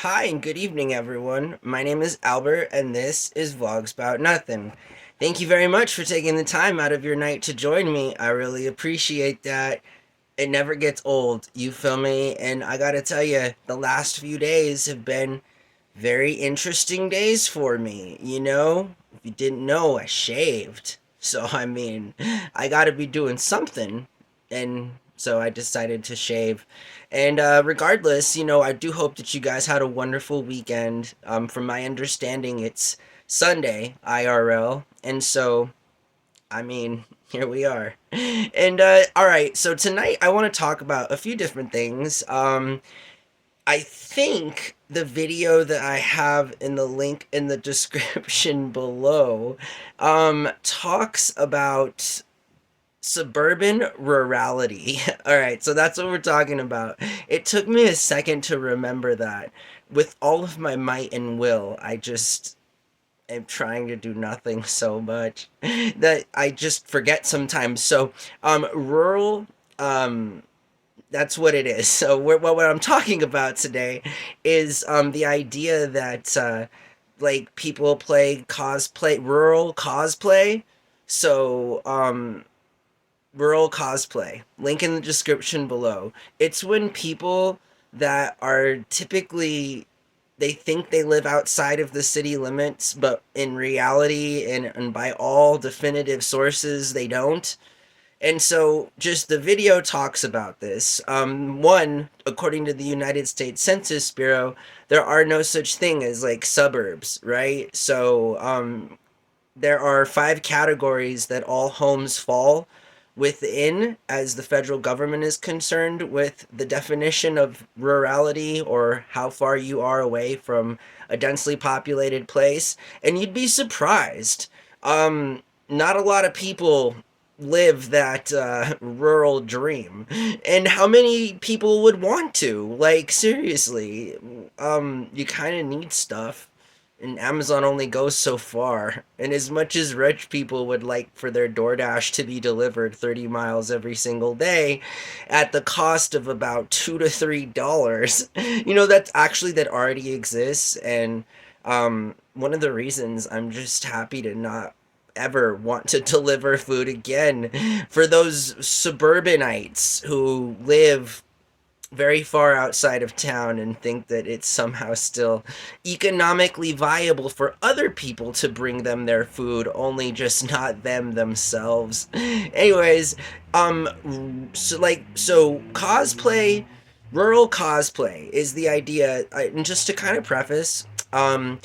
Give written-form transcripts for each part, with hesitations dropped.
Hi and good evening, everyone. My name is Albert, and this is Vlogs About Nothing. Thank you very much for taking the time out of your night to join me. I really appreciate that. It never gets old, you feel me? And I gotta tell you, the last few days have been very interesting days for me. If you didn't know, I shaved. So, I gotta be doing something. And so I decided to shave. And regardless, I do hope that you guys had a wonderful weekend. From my understanding, it's Sunday, IRL. And so, here we are. And all right, so tonight I want to talk about a few different things. I think the video that I have in the link in the description below talks about suburban rurality. All right, so that's what we're talking about. It took me a second to remember that. With all of my might and will, I just am trying to do nothing so much that I just forget sometimes. So, rural, um, that's what it is. So what I'm talking about today is the idea that like people play cosplay, rural cosplay. So rural cosplay. Link in the description below. It's when people that are typically they think they live outside of the city limits, but in reality and by all definitive sources they don't. And so, just the video talks about this. One, according to the United States Census Bureau, there are no such thing as like suburbs, right? So, there are five categories that all homes fall within as the federal government is concerned with the definition of rurality or how far you are away from a densely populated place. And you'd be surprised. Not a lot of people live that rural dream. And how many people would want to? Like, seriously, you kind of need stuff and Amazon only goes so far. And as much as rich people would like for their DoorDash to be delivered 30 miles every single day at the cost of about $2 to $3, that already exists. And one of the reasons I'm just happy to not ever want to deliver food again for those suburbanites who live very far outside of town and think that it's somehow still economically viable for other people to bring them their food, only just not them themselves. Anyways, so cosplay, rural cosplay is the idea. And just to kind of preface, I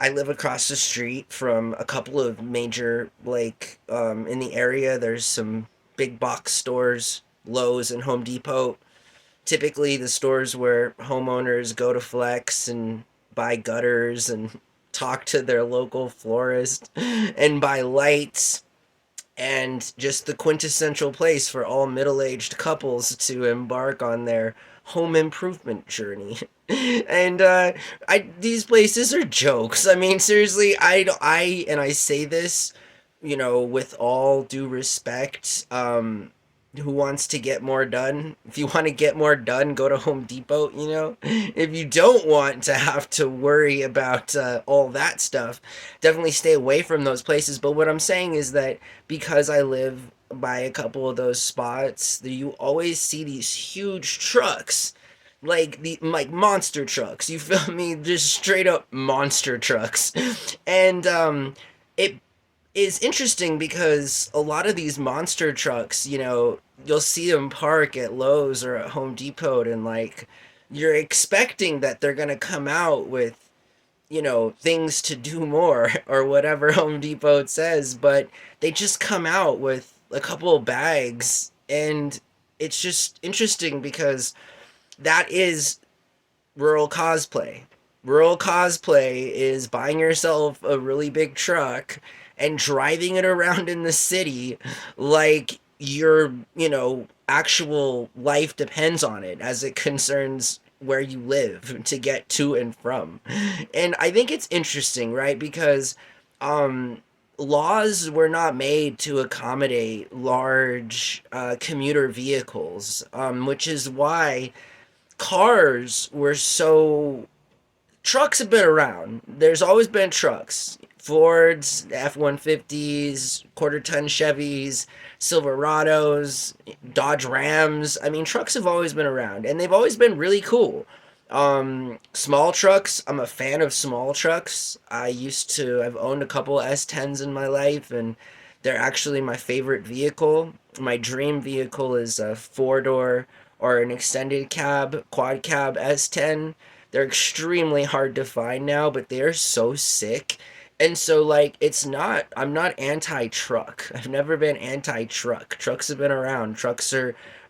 live across the street from a couple of major, in the area. There's some big box stores, Lowe's and Home Depot, typically the stores where homeowners go to flex and buy gutters and talk to their local florist and buy lights, and just the quintessential place for all middle-aged couples to embark on their home improvement journey. And I these places are jokes. I mean, seriously, I say this, with all due respect. Who wants to get more done? If you want to get more done, go to Home Depot, If you don't want to have to worry about all that stuff, definitely stay away from those places. But what I'm saying is that because I live by a couple of those spots, you always see these huge trucks, like monster trucks. You feel me? Just straight up monster trucks. And it is interesting because a lot of these monster trucks, you'll see them park at Lowe's or at Home Depot, and like you're expecting that they're going to come out with, things to do more or whatever Home Depot says, but they just come out with a couple of bags. And it's just interesting because that is rural cosplay. Rural cosplay is buying yourself a really big truck and driving it around in the city like your, actual life depends on it as it concerns where you live to get to and from. And I think it's interesting, right? Because laws were not made to accommodate large commuter vehicles, which is why cars were so trucks have been around. There's always been trucks. Fords, F-150s, quarter ton Chevys, Silverados, Dodge Rams. I mean, trucks have always been around, and they've always been really cool. Small trucks, I'm a fan of small trucks. I've owned a couple S10s in my life, and they're actually my favorite vehicle. My dream vehicle is a four door or an extended cab, quad cab S10. They're extremely hard to find now, but they're so sick. And so, like, I'm not anti truck. I've never been anti truck. Trucks have been around.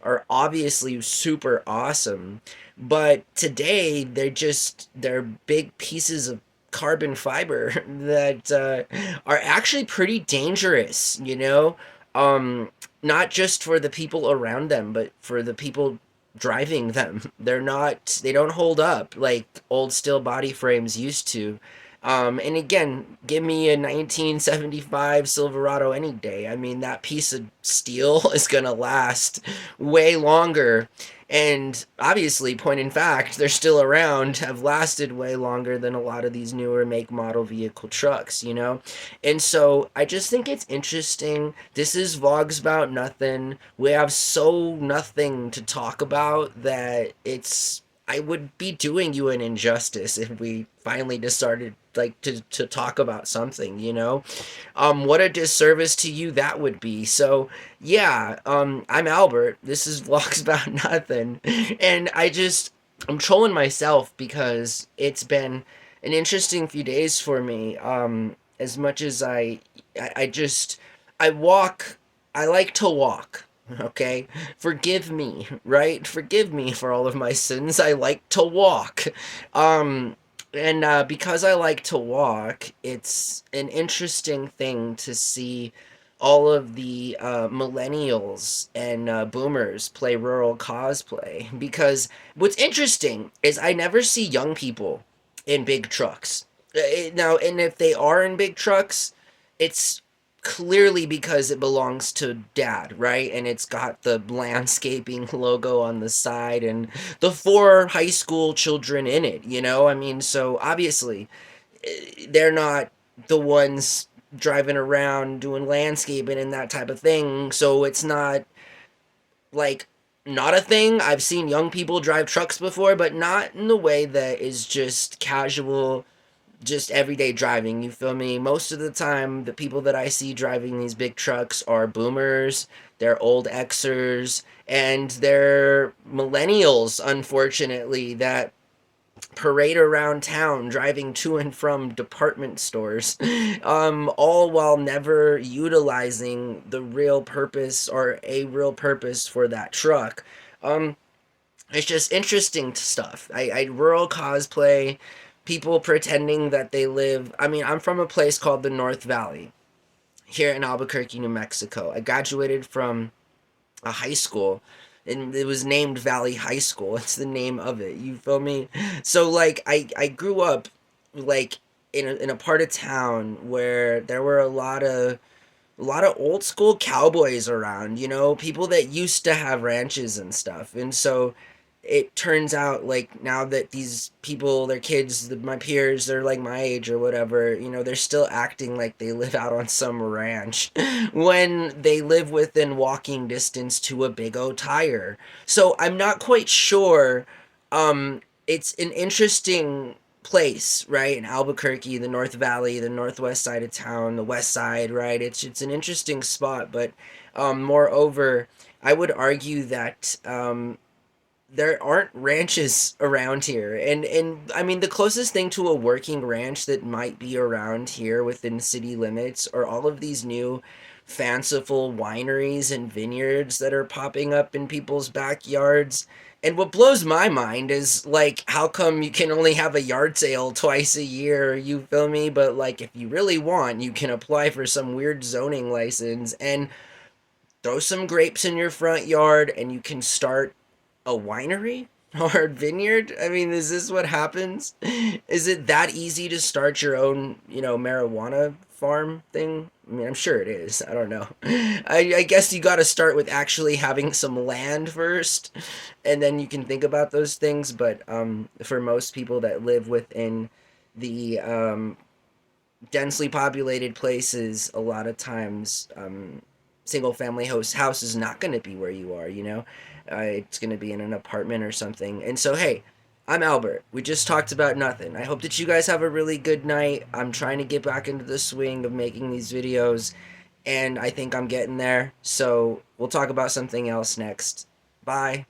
Are obviously super awesome. But today, they're big pieces of carbon fiber that are actually pretty dangerous, you know? Um, Not just for the people around them, but for the people driving them. They don't hold up like old steel body frames used to. And again, give me a 1975 Silverado any day. I mean, that piece of steel is gonna last way longer. And obviously, point in fact, they're still around, have lasted way longer than a lot of these newer make model vehicle trucks, you know? And so I just think it's interesting. This is Vlogs About Nothing. We have so nothing to talk about that I would be doing you an injustice if we finally decided like to talk about something, you know? What a disservice to you that would be. So yeah, I'm Albert. This is Vlogs About Nothing. And I'm trolling myself because it's been an interesting few days for me. As much as I just I walk I like to walk. Okay? Forgive me, right? Forgive me for all of my sins. I like to walk. Um and because I like to walk, it's an interesting thing to see all of the millennials and boomers play rural cosplay. Because what's interesting is I never see young people in big trucks. Now, and if they are in big trucks, it's clearly because it belongs to dad, right? And it's got the landscaping logo on the side and the four high school children in it, you know? I mean, so obviously they're not the ones driving around doing landscaping and that type of thing. So it's not like not a thing. I've seen young people drive trucks before, but not in the way that is just casual, just everyday driving. You feel me? Most of the time, the people that I see driving these big trucks are boomers, they're old Xers, and they're millennials, unfortunately, that parade around town driving to and from department stores, all while never utilizing the real purpose or a real purpose for that truck. um it's just interesting stuff. I rural cosplay, people pretending that they live. I mean, I'm from a place called the North Valley here in Albuquerque, New Mexico. I graduated from a high school and it was named Valley High School. It's the name of it. You feel me? So like I grew up like in a part of town where there were a lot of old school cowboys around, you know, people that used to have ranches and stuff. And so it turns out like now that these people, their kids, my peers, they're like my age or whatever, you know, they're still acting like they live out on some ranch when they live within walking distance to a big O tire. So I'm not quite sure. It's an interesting place, right? In Albuquerque, the North Valley, the northwest side of town, the west side, right? It's an interesting spot, but moreover, I would argue that there aren't ranches around here. And I mean the closest thing to a working ranch that might be around here within city limits are all of these new fanciful wineries and vineyards that are popping up in people's backyards. And what blows my mind is like how come you can only have a yard sale twice a year, you feel me? But like if you really want, you can apply for some weird zoning license and throw some grapes in your front yard and you can start a winery? Or vineyard? I mean, is this what happens? Is it that easy to start your own, marijuana farm thing? I mean, I'm sure it is. I don't know. I guess you got to start with actually having some land first, and then you can think about those things. But for most people that live within the densely populated places, a lot of times, single family house is not going to be where you are. It's going to be in an apartment or something. And so, hey, I'm Albert. We just talked about nothing. I hope that you guys have a really good night. I'm trying to get back into the swing of making these videos, and I think I'm getting there. So we'll talk about something else next. Bye.